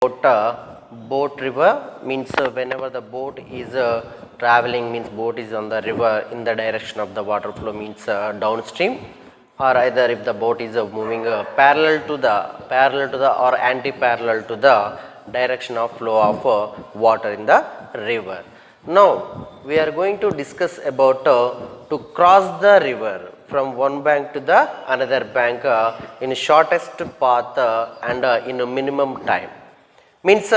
boat river means whenever the boat is traveling means boat is on the river in the direction of the water flow means downstream, or either if the boat is moving parallel to the or anti-parallel to the direction of flow of water in the river. Now we are going to discuss about to cross the river from one bank to the another bank in shortest path and in a minimum time. Means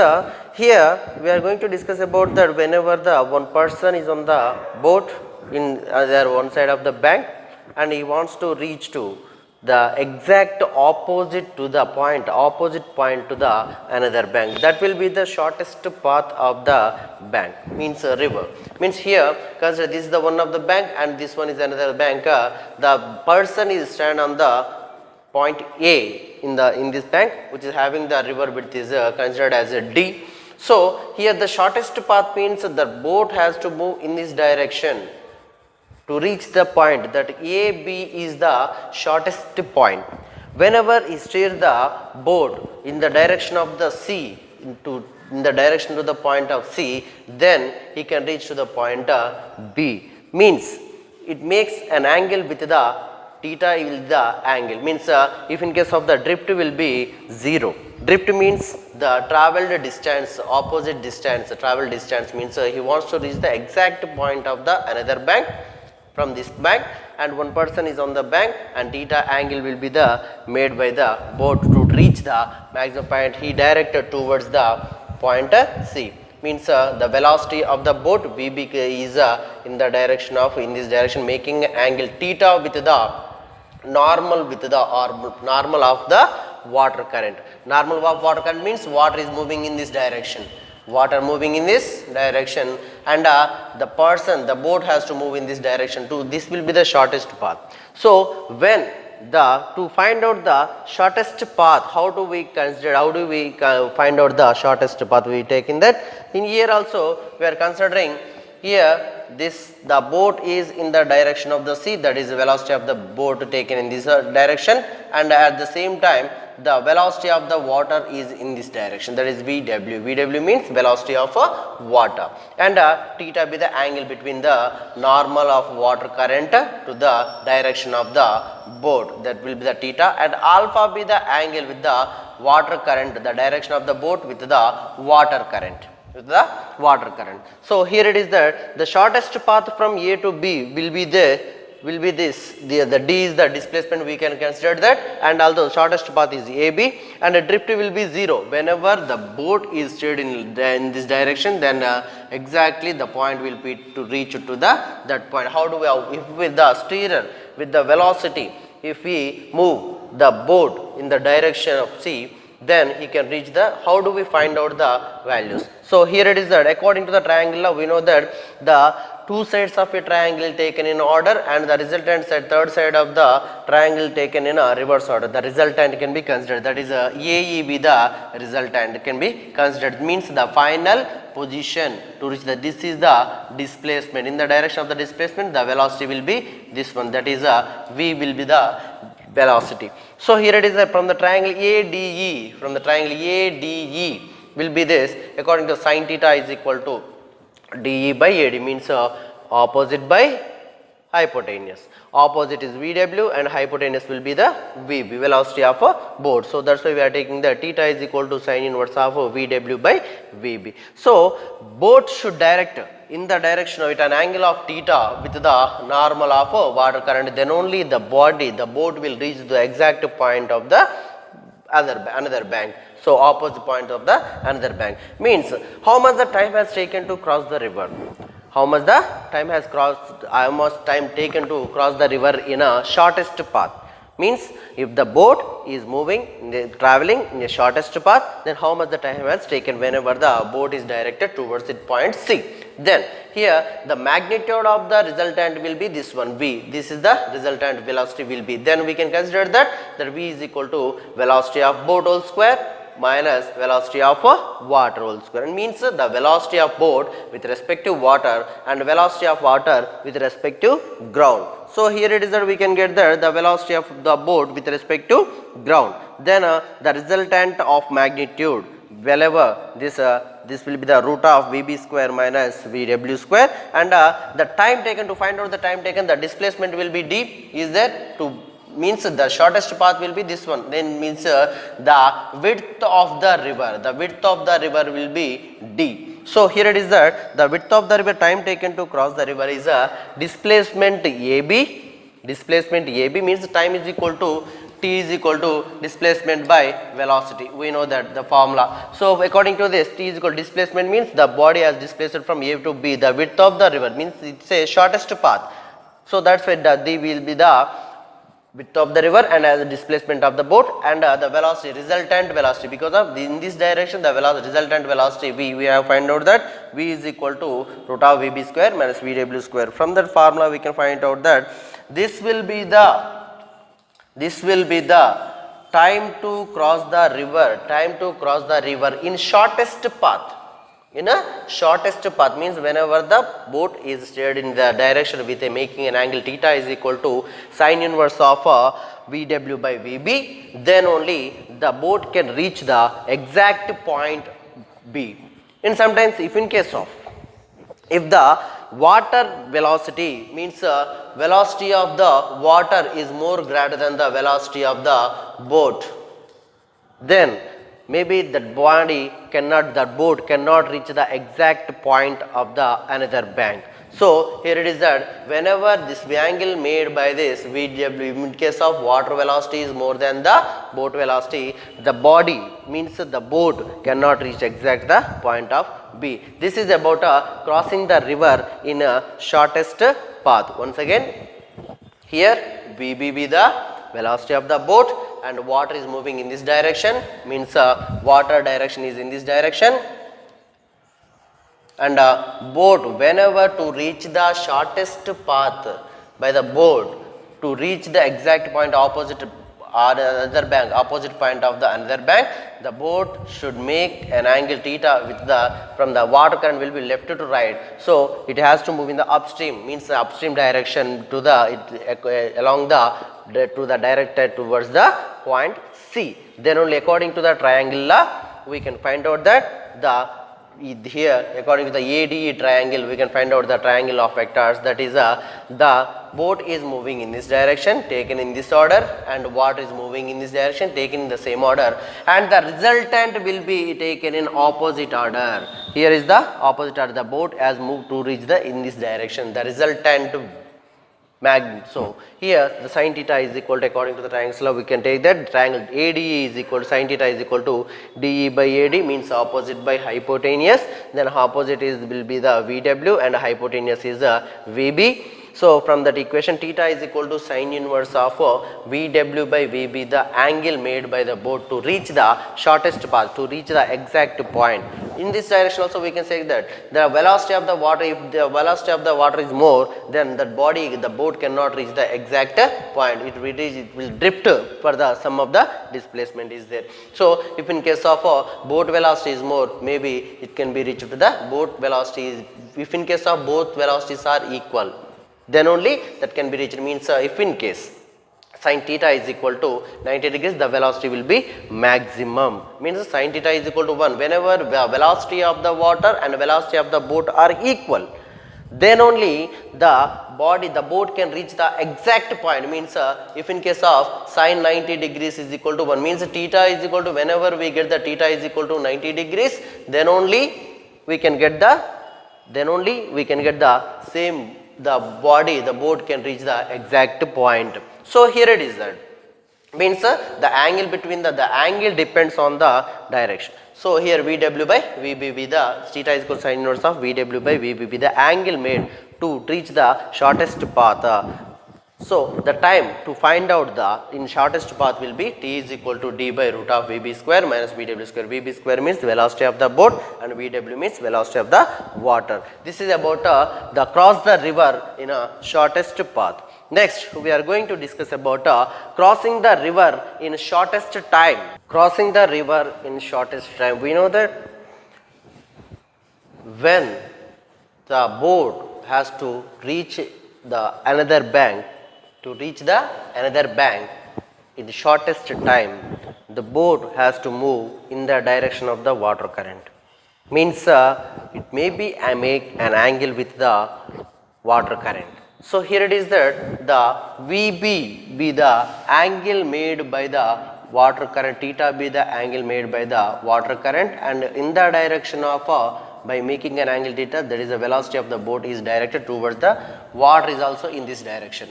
here we are going to discuss about that whenever the one person is on the boat in other one side of the bank and he wants to reach to the exact opposite point to the another bank, that will be the shortest path of the bank, means river. Means here consider this is the one of the bank and this one is another bank. The person is stand on the point A in this bank, which is having the river width is considered as a D. So here the shortest path means the boat has to move in this direction to reach the point that AB is the shortest point. Whenever he steers the boat in the direction of the C in the direction to the point of C, then he can reach to the point B. Means it makes an angle with the theta is the angle. Means if in case of the drift will be 0. Drift means the traveled distance, opposite distance, travel distance means he wants to reach the exact point of the another bank from this bank, and one person is on the bank and theta angle will be the made by the boat to reach the maximum point he directed towards the point C. Means the velocity of the boat VB is in the direction of in this direction making angle theta with the normal of the water current. Normal of water current means water is moving in this direction. Water moving in this direction and the boat has to move in this direction too. This will be the shortest path. So when to find out the shortest path, how do we find out the shortest path? We take in that in here also we are considering here the boat is in the direction of the sea, that is the velocity of the boat taken in this direction, and at the same time the velocity of the water is in this direction, that is VW. VW means velocity of water, and theta be the angle between the normal of water current to the direction of the boat, that will be the theta, and alpha be the angle with the water current, the direction of the boat with the water current. So here it is that the shortest path from A to B will be this. The D is the displacement, we can consider that, and although shortest path is AB, and the drift will be 0. Whenever the boat is steered in this direction, then exactly the point will be to reach to that point. How do we, if with the steerer with the velocity, if we move the boat in the direction of C, then he can reach how do we find out the values? So here it is that according to the triangle law, we know that the two sides of a triangle taken in order and the resultant side, third side of the triangle taken in a reverse order, the resultant can be considered, that is AEB, the resultant can be considered. Means the final position to reach this is the displacement. In the direction of the displacement, the velocity will be this one, that is V will be the velocity. So here it is from the triangle ADE, will be this, according to sin theta is equal to DE by AD, means opposite by hypotenuse. Opposite is VW and hypotenuse will be the VB, velocity of a boat. So that's why we are taking the theta is equal to sin inverse of VW by VB. So boat should direct in the direction of an angle of theta with the normal of water current, then only the boat will reach the exact point of the another bank. So opposite point of the another bank. Means how much the time has taken to cross the river? How much the time has taken to cross the river in a shortest path? Means if the boat is traveling in the shortest path, then how much the time has taken whenever the boat is directed towards its point C. Then here the magnitude of the resultant will be this one, V. This is the resultant velocity will be. Then we can consider that V is equal to velocity of boat whole square minus velocity of water whole square. It means the velocity of boat with respect to water and velocity of water with respect to ground. So here it is that we can get the velocity of the boat with respect to ground. Then the resultant of magnitude wherever this will be the root of Vb square minus Vw square, and the time taken to find out the time taken, the displacement will be d is there to means the shortest path will be this one, then means the width of the river will be d. So here it is that the width of the river, time taken to cross the river is a displacement AB. Displacement AB means time is equal to t is equal to displacement by velocity. We know that the formula. So according to this, t is equal to displacement means the body has displaced from A to B. The width of the river means it's a shortest path. So that's why the d will be the width of the river and as a displacement of the boat, and the velocity, resultant velocity, because of in this direction the resultant velocity v, we have find out that v is equal to root of Vb square minus Vw square. From that formula we can find out that this will be the time to cross the river in shortest path. In a shortest path means whenever the boat is steered in the direction with a making an angle theta is equal to sine inverse of Vw by Vb, then only the boat can reach the exact point B. And sometimes if the water velocity means velocity of the water is more greater than the velocity of the boat, then maybe that boat cannot reach the exact point of the another bank. So here it is that whenever this angle made by this Vw, in case of water velocity is more than the boat velocity, the body means the boat cannot reach exact the point of B. This is about crossing the river in a shortest path. Once again, here Vb be the velocity of the boat and water is moving in this direction, means water direction is in this direction, and boat whenever to reach the shortest path by the boat to reach the exact point opposite point of the another bank, the boat should make an angle theta with the from the water current will be left to right. So it has to move in the upstream, means the upstream direction to the along the to the directed towards the point C. Then only according to the triangle law we can find out that the here according to the ADE triangle we can find out the triangle of vectors, that is the boat is moving in this direction taken in this order and water is moving in this direction taken in the same order, and the resultant will be taken in opposite order. Here is the opposite order, the boat has moved to reach the in this direction, the resultant magnitude. So here the sin theta is equal to, according to the triangle law we can take that triangle ADE is equal to sin theta is equal to DE by AD, means opposite by hypotenuse, then opposite is will be the Vw and hypotenuse is Vb. So from that equation theta is equal to sine inverse of Vw by Vb, the angle made by the boat to reach the shortest path, to reach the exact point. In this direction also we can say that the velocity of the water, if the velocity of the water is more, then the boat cannot reach the exact point, it will drift for the sum of the displacement is there. So if in case of boat velocity is more, maybe it can be reached to the boat velocity is, if in case of both velocities are equal, then only that can be reached, means if in case sin theta is equal to 90 degrees, the velocity will be maximum, means sin theta is equal to 1 whenever the velocity of the water and velocity of the boat are equal, then only the boat can reach the exact point, means if in case of sin 90 degrees is equal to 1, means theta is equal to, whenever we get the theta is equal to 90 degrees, then only we can get the same, the boat can reach the exact point. So here it is that means the angle between the angle depends on the direction. So here Vw by Vb be the theta is equal to sin inverse of Vw by Vb be the angle made to reach the shortest path. So the time to find out the in shortest path will be t is equal to d by root of Vb square minus Vw square. Vb square means velocity of the boat and Vw means velocity of the water. This is about the cross the river in a shortest path. Next we are going to discuss about crossing the river in shortest time. Crossing the river in shortest time, we know that when the boat has to reach the another bank in the shortest time, the boat has to move in the direction of the water current. Means it may be make an angle with the water current. So here it is that the VB be the angle made by the water current, theta be the angle made by the water current, and in the direction of by making an angle theta, that is the velocity of the boat is directed towards the water is also in this direction.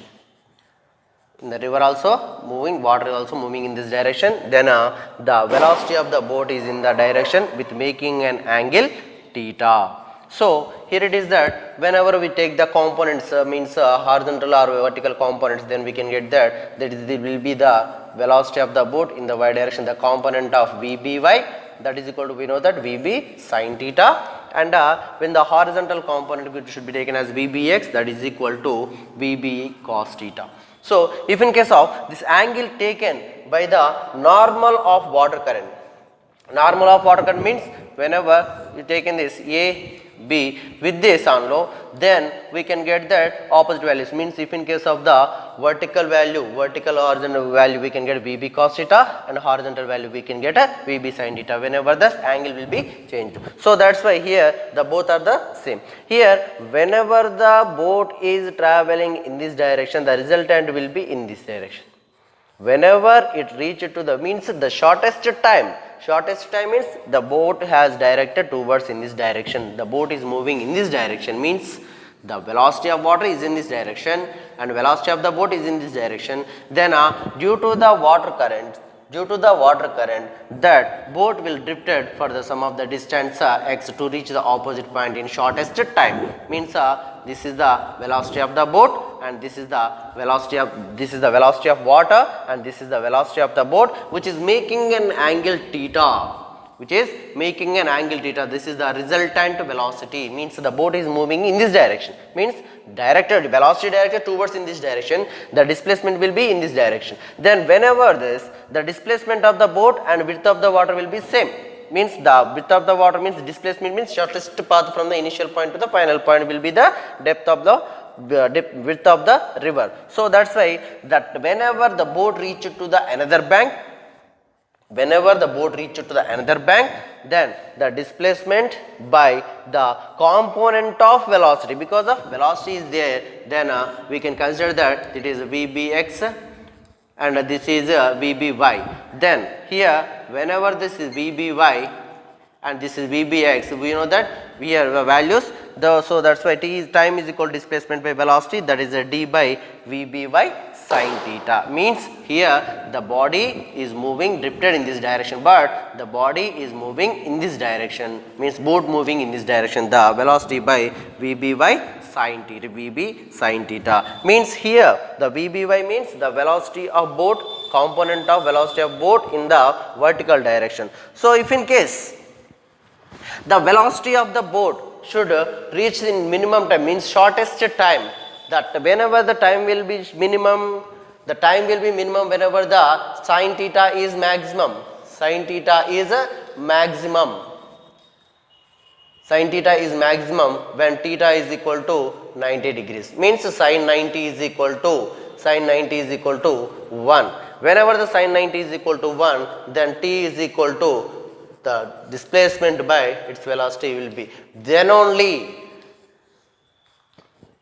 In the river also moving, water is also moving in this direction, then the velocity of the boat is in the direction with making an angle theta. So here it is that whenever we take the components means horizontal or vertical components, then we can get that will be the velocity of the boat in the y direction, the component of VBY, that is equal to, we know that VB sin theta, and when the horizontal component should be taken as VBX, that is equal to VB cos theta. So if in case of this angle taken by the normal of water current, normal of water current means whenever you taken this A, B with this on low, then we can get that opposite values. Means if in case of the vertical value, vertical horizontal value, we can get VB cos theta, and horizontal value we can get a VB sin theta whenever the angle will be changed. So that's why here the both are the same. Here whenever the boat is traveling in this direction, the resultant will be in this direction. Whenever it reaches to the means the shortest time means the boat has directed towards in this direction, the boat is moving in this direction, means the velocity of water is in this direction and velocity of the boat is in this direction, then due to the water current, that boat will drifted for the sum of the distance x to reach the opposite point in shortest time. Means this is the velocity of the boat, and this is the velocity of water, and this is the velocity of the boat, which is making an angle theta. This is the resultant velocity. Means the boat is moving in this direction. Means velocity directed towards in this direction. The displacement will be in this direction. Then whenever the displacement of the boat and width of the water will be same. Means the width of the water means displacement means shortest path from the initial point to the final point will be the depth of the width of the river. So that's why that whenever the boat reaches to the another bank, then the displacement by the component of velocity, because of velocity is there, then we can consider that it is VBX and this is VBY. Then here whenever this is VBY and this is VBX, we know that we have values, so that's why t is time is equal to displacement by velocity, that is a d by VB by sin theta. Means here the body is moving drifted in this direction, but the body is moving in this direction, means boat moving in this direction, the velocity by VB by sin theta, VB sin theta. Means here the VBY means the velocity of boat, component of velocity of boat in the vertical direction. So if in case the velocity of the boat should reach in minimum time, means shortest time, that whenever the time will be minimum, whenever the sin theta is maximum, sin theta is maximum when theta is equal to 90 degrees, means sin 90 is equal to 1. Whenever the sin 90 is equal to 1, then t is equal to the displacement by its velocity will be, then only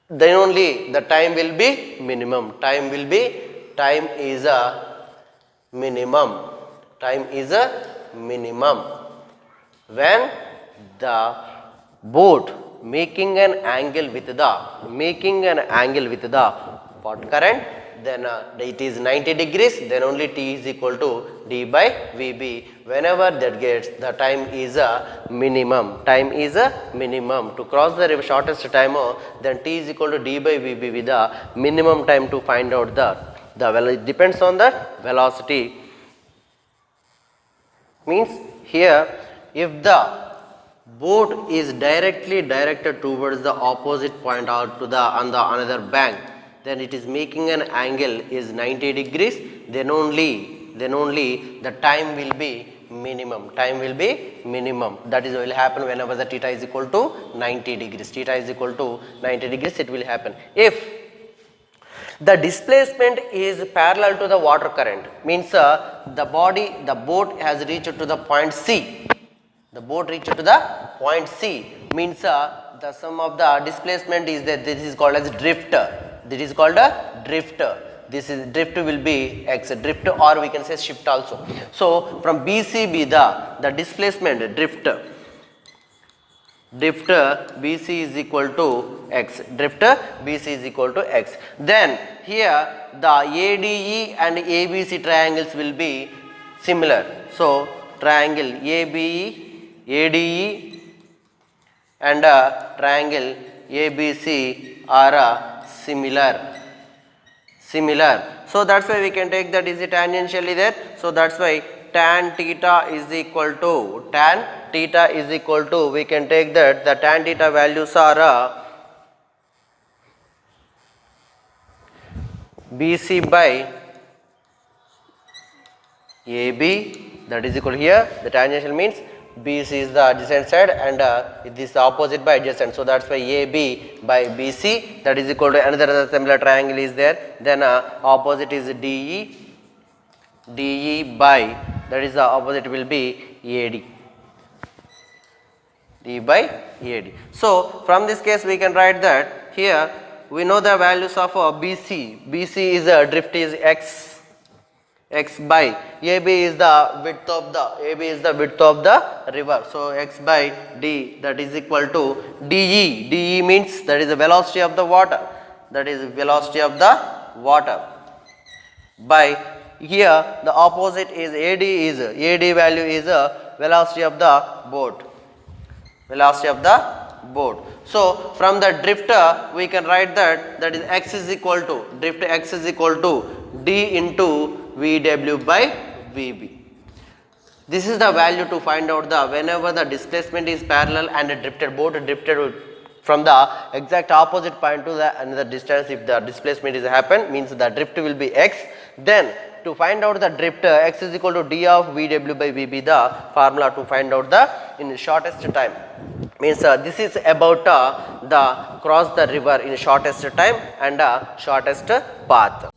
the time will be minimum. Time is a minimum when the boat making an angle with the water current, then it is 90 degrees, then only t is equal to d by Vb. Whenever that gets, the time is a minimum. To cross the river shortest time, then t is equal to d by Vb with the minimum time to find out the it depends on the velocity. Means here if the boat is directed towards the opposite point or to the on the another bank, then it is making an angle is 90 degrees, then only the time will be minimum. That is will happen whenever the theta is equal to 90 degrees. It will happen. The displacement is parallel to the water current, means the boat has reached to the point C. The boat reached to the point C, means the sum of the displacement is that this is called as drift. This is called a drift. This is drift will be x drift, or we can say shift also. So from BCB the displacement drift BC is equal to x, drift BC is equal to x. Then here the ADE and ABC triangles will be similar. So triangle ADE and triangle ABC are similar. So that's why we can take that is tangentially there. So that's why tan theta is equal to we can take that the tan theta values are BC by AB, that is equal here. The tangential means BC is the adjacent side and this is opposite by adjacent. So that's why AB by BC, that is equal to another similar triangle is there. Then opposite is DE by, that is the opposite will be AD. D by AD. So from this case we can write that here we know the values of BC. BC is drift is x by AB is the width of the river. So x by D, that is equal to DE. DE means that is the velocity of the water. By here the opposite is AD value is velocity of the boat. So from the drifter we can write that is x is equal to D into VW by VB. This is the value to find out the whenever the displacement is parallel and a drifted from the exact opposite point to the another distance. If the displacement is happen, means the drift will be x. Then to find out the drift, x is equal to D of VW by VB, the formula to find out the in the shortest time. Means this is about the cross the river in shortest time and shortest path.